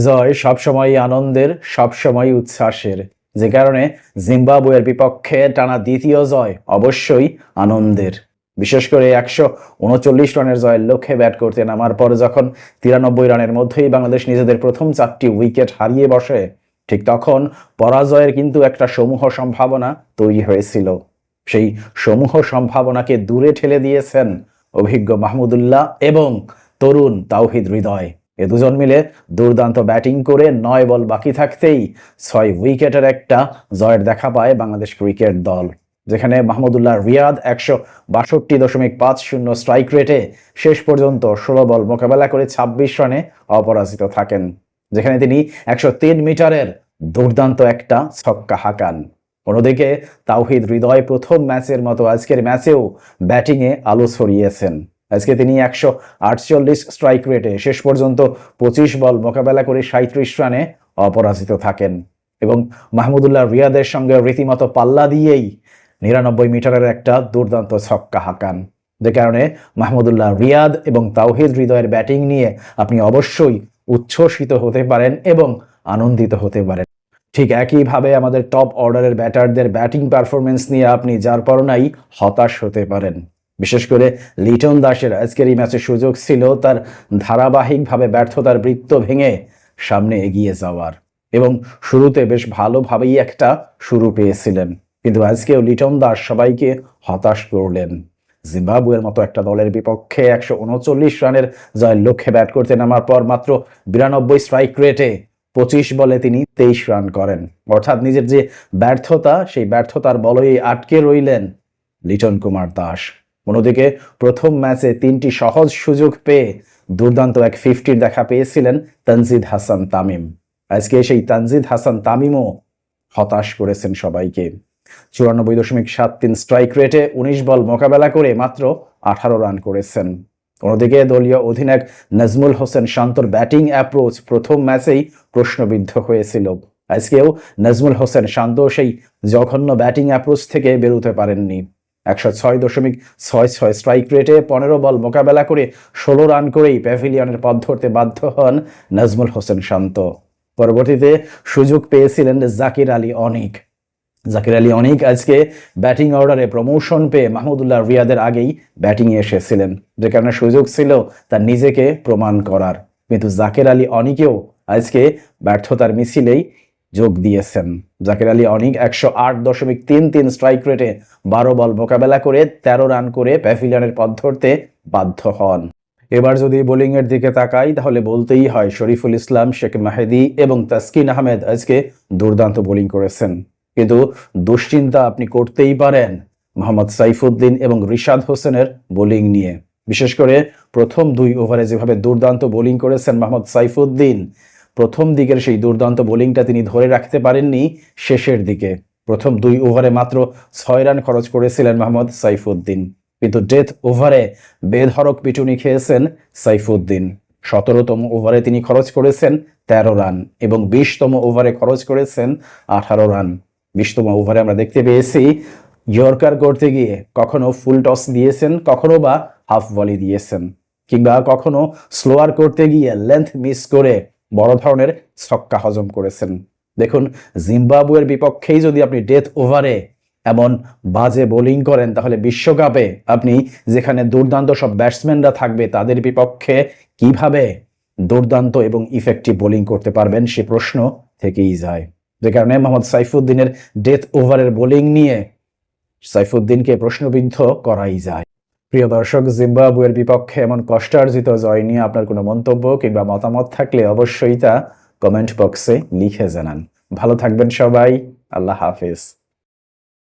জয় সবসময় আনন্দের, সবসময় উচ্ছ্বাসের, যে কারণে জিম্বাবুয়ের বিপক্ষে টানা দ্বিতীয় জয় অবশ্যই আনন্দের। বিশেষ করে 139 রানের জয়ের লক্ষ্যে ব্যাট করতে নামার পর যখন 93 রানের মধ্যেই বাংলাদেশ নিজেদের প্রথম 4টি উইকেট হারিয়ে বসে, ঠিক তখন পরাজয়ের কিন্তু একটা সমূহ সম্ভাবনা তৈরি হয়েছিল। সেই সমূহ সম্ভাবনাকে দূরে ঠেলে দিয়েছেন অভিজ্ঞ মাহমুদুল্লাহ এবং তরুণ তাওহিদ হৃদয়। এ দুজন মিলে দুর্দান্ত ব্যাটিং করে 9 বল বাকি থাকতেই 6 উইকেটের একটা জয়ের দেখা পায় বাংলাদেশ ক্রিকেট দল, যেখানে মাহমুদুল্লাহ রিয়াদ 162.50 স্ট্রাইক রেটে শেষ পর্যন্ত 16 বল মোকাবেলা করে 26 রানে অপরাজিত থাকেন, যেখানে তিনি 103 মিটারের দুর্দান্ত একটা ছক্কা হাঁকান। অন্যদিকে তাওহিদ হৃদয় প্রথম ম্যাচের মতো আজকের ম্যাচেও ব্যাটিংয়ে আলো ছড়িয়েছেন। আজকে তিনি 148 স্ট্রাইক রেটে শেষ পর্যন্ত 25 বল মোকাবেলা করে 37 রানে অপরাজিত থাকেন এবং মাহমুদুল্লাহ রিয়াদের সঙ্গে রীতিমতো পাল্লা দিয়েই 99 মিটারের একটা দুর্দান্ত ছক্কা হাঁকান, যে কারণে মাহমুদুল্লাহ রিয়াদ এবং তাওহিদ হৃদয়ের ব্যাটিং নিয়ে আপনি অবশ্যই উচ্ছ্বসিত হতে পারেন এবং আনন্দিত হতে পারেন। ঠিক একইভাবে আমাদের টপ অর্ডারের ব্যাটারদের ব্যাটিং পারফরমেন্স নিয়ে আপনি যার পরনাই হতাশ হতে পারেন। বিশেষ করে লিটন দাসের আজকের এই ম্যাচে সুযোগ ছিল তার ধারাবাহিকভাবে ব্যর্থতার বৃত্ত ভেঙে সামনে এগিয়ে যাওয়ার এবং শুরুতে বেশ ভালোভাবেই একটা শুরু পেয়েছিলেন, কিন্তু আজকেও লিটন দাস সবাইকে হতাশ করলেন। জিম্বাবুয়ের মতো একটা দলের বিপক্ষে 139 রানের জয়ের লক্ষ্যে ব্যাট করতে নামার পর মাত্র 92 স্ট্রাইক রেটে 25 বলে তিনি 23 রান করেন, অর্থাৎ নিজের যে ব্যর্থতা সেই ব্যর্থতার বলয়েই আটকে রইলেন লিটন কুমার দাস। অন্যদিকে প্রথম ম্যাচে 3টি সহজ সুযোগ পেয়ে দুর্দান্ত এক 50-র দেখা পেয়েছিলেন তানজিদ হাসান তামিম। আজকে সেই তানজিদ হাসান তামিমও হতাশ করেছেন সবাইকে। 94.73 স্ট্রাইক রেটে 19 বল মোকাবেলা করে মাত্র 18 রান করেছেন। অন্যদিকে দলীয় অধিনায়ক নাজমুল হোসেন শান্তর ব্যাটিং অ্যাপ্রোচ প্রথম ম্যাচেই প্রশ্নবিদ্ধ হয়েছিল। আজকেও নাজমুল হোসেন শান্ত সেই জঘন্য ব্যাটিং অ্যাপ্রোচ থেকে বেরোতে পারেননি। 106.66 স্ট্রাইক রেটে 15 বল মোকাবেলা করে 16 রান করেই প্যাভিলিয়নের পথ ধরতে বাধ্য হন নাজমুল হোসেন শান্ত। পরবর্তীতে সুযোগ পেয়েছিলেন জাকির আলী অনিক। জাকির আলী অনিক আজকে ব্যাটিং অর্ডারে প্রমোশন পেয়ে মাহমুদুল্লাহ রিয়াদের আগেই ব্যাটিংয়ে এসেছিলেন, যে কারণে সুযোগ ছিল তার নিজেকে প্রমাণ করার, কিন্তু জাকির আলী অনিকেও আজকে ব্যর্থতার মিছিলেই যোগ দিয়েছেন। জাকির আলী অনিক 108.33 স্ট্রাইক রেটে 12 বল মোকাবেলা করে 13 রান করে প্যাভিলিয়নের পথ ধরতে বাধ্য হন। এবার যদি বোলিং এর দিকে তাকাই তাহলে বলতেই হয় শরীফুল ইসলাম, শেখ মাহেদী এবং তাসকিন আহমেদ আজকে দুর্দান্ত বোলিং করেছেন, কিন্তু দুশ্চিন্তা আপনি করতেই পারেন মোহাম্মদ সাইফুদ্দিন এবং রিশাদ হোসেনের বোলিং নিয়ে। বিশেষ করে প্রথম 2 ওভারে যেভাবে দুর্দান্ত বোলিং করেছেন মোহাম্মদ সাইফুদ্দিন, প্রথম দিকের সেই দুর্দান্ত বোলিংটা তিনি ধরে রাখতে পারেননি শেষের দিকে। প্রথম 2 ওভারে মাত্র 6 রান খরচ করেছিলেন মোহাম্মদ সাইফুদ্দিন, কিন্তু ডেথ ওভারে বেধড়ক পিটুনি খেয়েছেন সাইফুদ্দিন। 17তম ওভারে তিনি খরচ করেছেন 13 রান এবং 20তম ওভারে খরচ করেছেন 18 রান। 20তম ওভারে আমরা দেখতে পেয়েছি ইয়র্কার করতে গিয়ে কখনো ফুল টস দিয়েছেন, কখনো বা হাফ ভলি দিয়েছেন, কিংবা কখনো স্লোয়ার করতে গিয়ে লেন্থ মিস করে বড় ধরনের ছক্কা হজম করেছেন। দেখুন, জিম্বাবুয়ের বিপক্ষেই যদি আপনি ডেথ ওভারে এমন বাজে বোলিং করেন, তাহলে বিশ্বকাপে আপনি যেখানে দুর্দান্ত সব ব্যাটসম্যানরা থাকবে তাদের বিপক্ষে কিভাবে দুর্দান্ত এবং ইফেক্টিভ বোলিং করতে পারবেন সে প্রশ্ন থেকেই যায়। যে কারণে মোহাম্মদ সাইফুদ্দিনের ডেথ ওভারের বোলিং নিয়ে সাইফুদ্দিনকে প্রশ্নবিদ্ধ করাই যায়। প্রিয় দর্শক, জিম্বাবুয়ের বিপক্ষে এমন কষ্টার্জিত জয় নিয়ে আপনার কোনো মন্তব্য কিংবা মতামত থাকলে অবশ্যই তা কমেন্ট বক্সে লিখে জানান। ভালো থাকবেন সবাই। আল্লাহ হাফেজ।